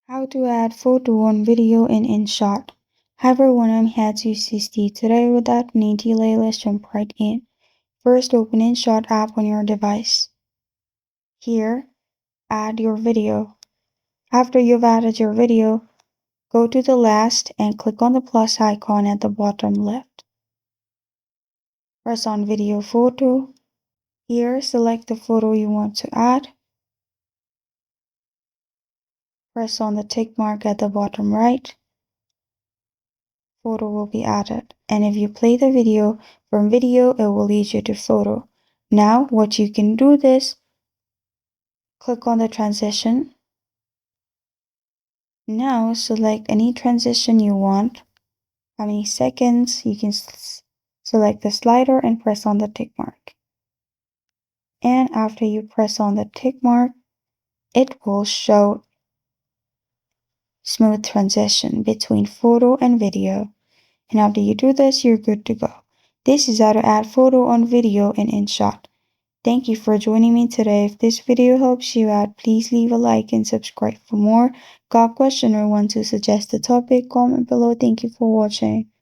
How to add photo on video in InShot. Hi everyone, I'm Hatsu60. Today without any delay, let's jump right in. First, open InShot app on your device. Here, add your video. After you've added your video, go to the last and click on the plus icon at the bottom left. Press on video photo. Here, select the photo you want to add. Press on the tick mark at the bottom right. Photo will be added, and if you play the video from video, it will lead you to photo. Now what you can do this, click on the transition. Now select any transition you want, how many seconds. You can select the slider and press on the tick mark, and after you press on the tick mark, it will show smooth transition between photo and video. And after you do this, you're good to go. This is how to add photo on video in InShot. Thank you for joining me today. If this video helps you out, please leave a like and subscribe for more. Got a question or want to suggest a topic? Comment below. Thank you for watching.